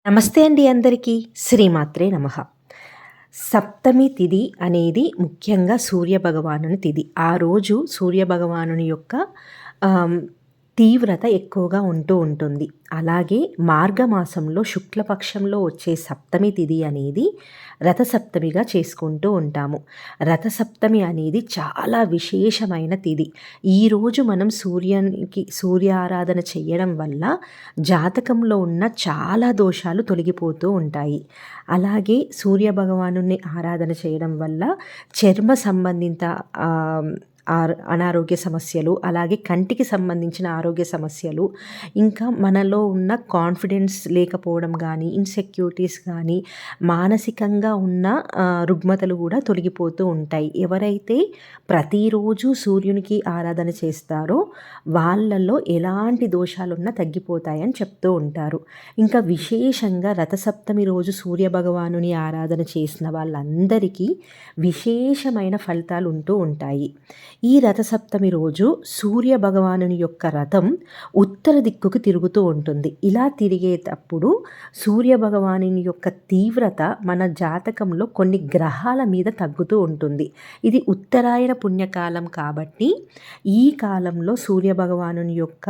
నమస్తే అండి అందరికీ. శ్రీమాత్రే నమః. సప్తమి తిథి అనేది ముఖ్యంగా సూర్యభగవానుని తిథి. ఆ రోజు సూర్యభగవానుని యొక్క ఆహ్, తీవ్రత ఎక్కువగా ఉంటూ ఉంటుంది. అలాగే మార్గమాసంలో శుక్లపక్షంలో వచ్చే సప్తమి తిథి అనేది రథసప్తమిగా చేసుకుంటూ ఉంటాము. రథసప్తమి అనేది చాలా విశేషమైన తిథి. ఈరోజు మనం సూర్యారాధన చెయ్యడం వల్ల జాతకంలో ఉన్న చాలా దోషాలు తొలగిపోతూ ఉంటాయి. అలాగే సూర్యభగవానుడిని ఆరాధన చేయడం వల్ల చర్మ సంబంధిత ఆహ్, అనారోగ్య సమస్యలు, అలాగే కంటికి సంబంధించిన ఆరోగ్య సమస్యలు, ఇంకా మనలో ఉన్న కాన్ఫిడెన్స్ లేకపోవడం గానీ, ఇన్‌సెక్యూరిటీస్ గానీ, మానసికంగా ఉన్న రుగ్మతలు గూడా తొలగిపోతూ ఉంటాయి. ఎవరైతే ప్రతిరోజు సూర్యునికి ఆరాధన చేస్తారో వాళ్ళలో ఎలాంటి దోషాలున్నా తగ్గిపోతాయని చెప్తూ ఉంటారు. ఇంకా విశేషంగా రథసప్తమి రోజు సూర్యభగవానుని ఆరాధన చేసిన వాళ్ళందరికీ విశేషమైన ఫలితాలు ఉంటూ ఉంటాయి. ఈ రథసప్తమి రోజు సూర్యభగవానుని యొక్క రథం ఉత్తర దిక్కుకు తిరుగుతూ ఉంటుంది. ఇలా తిరిగేటప్పుడు సూర్యభగవానుని యొక్క తీవ్రత మన జాతకంలో కొన్ని గ్రహాల మీద తగ్గుతూ ఉంటుంది. ఇది ఉత్తరాయణ పుణ్యకాలం కాబట్టి ఈ కాలంలో సూర్యభగవానుని యొక్క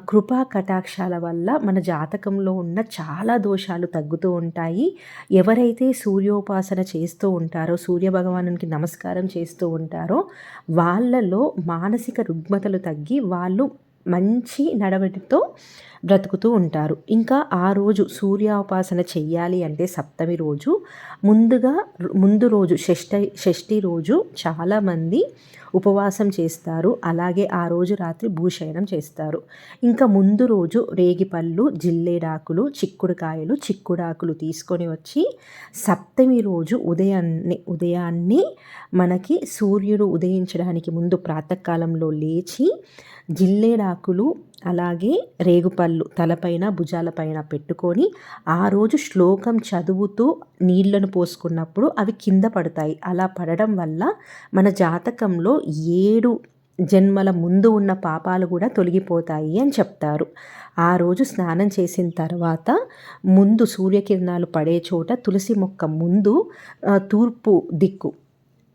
కృపా కటాక్షాల వల్ల మన జాతకంలో ఉన్న చాలా దోషాలు తగ్గుతూ ఉంటాయి. ఎవరైతే సూర్యోపాసన చేస్తూ ఉంటారో, సూర్యభగవానునికి నమస్కారం చేస్తూ ఉంటారో వాళ్ళలో మానసిక రుగ్మతలు తగ్గి వాళ్ళు మంచి నడవడితో బ్రతుకుతూ ఉంటారు. ఇంకా ఆ రోజు సూర్యోపాసన చెయ్యాలి అంటే సప్తమి రోజు ముందు రోజు షష్ఠి రోజు చాలామంది ఉపవాసం చేస్తారు. అలాగే ఆ రోజు రాత్రి భూశయనం చేస్తారు. ఇంకా ముందు రోజు రేగిపళ్ళు, జిల్లేడాకులు, చిక్కుడాకులు తీసుకొని వచ్చి సప్తమి రోజు ఉదయాన్నే మనకి సూర్యుడు ఉదయించడానికి ముందు ప్రాతకాలంలో లేచి జిల్లేడాకులు అలాగే రేగుపళ్ళు తలపైన భుజాలపైన పెట్టుకొని ఆ రోజు శ్లోకం చదువుతూ నీళ్లను పోసుకున్నప్పుడు అవి కింద పడతాయి. అలా పడడం వల్ల మన జాతకంలో 7 జన్మల ముందు ఉన్న పాపాలు కూడా తొలగిపోతాయి అని చెప్తారు. ఆ రోజు స్నానం చేసిన తర్వాత ముందు సూర్యకిరణాలు పడే చోట తులసి మొక్క ముందు తూర్పు దిక్కు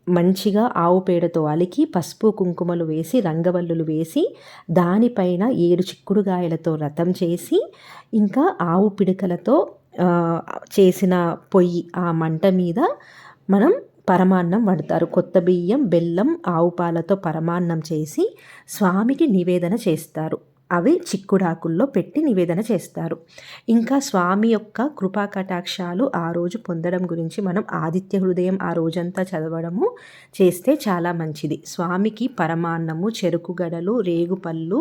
మంచిగా ఆవు పేడతో అలికి పసుపు కుంకుమలు వేసి రంగవల్లులు వేసి దానిపైన 7 చిక్కుడుగాయలతో రథం చేసి ఇంకా ఆవు పిడకలతో చేసిన పొయ్యి ఆ మంట మీద మనం పరమాన్నం వండుతారు. కొత్త బియ్యం, బెల్లం, ఆవు పాలతో పరమాన్నం చేసి స్వామికి నివేదన చేస్తారు. అవి చిక్కుడాకుల్లో పెట్టి నివేదన చేస్తారు. ఇంకా స్వామి యొక్క కృపా కటాక్షాలు ఆ రోజు పొందడం గురించి మనం ఆదిత్య హృదయం ఆ రోజంతా చదవడము చేస్తే చాలా మంచిది. స్వామికి పరమాన్నము, చెరుకు గడలు, రేగుపళ్ళు,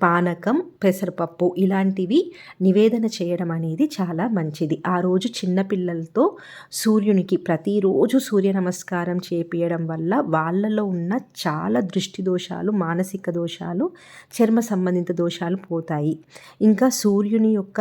పానకం, పెసరపప్పు ఇలాంటివి నివేదన చేయడం అనేది చాలా మంచిది. ఆ రోజు చిన్నపిల్లలతో సూర్యునికి ప్రతిరోజు సూర్య నమస్కారం చేపియడం వల్ల వాళ్ళలో ఉన్న చాలా దృష్టి దోషాలు, మానసిక దోషాలు, చర్మ సంబంధిత దోషాలు పోతాయి. ఇంకా సూర్యుని యొక్క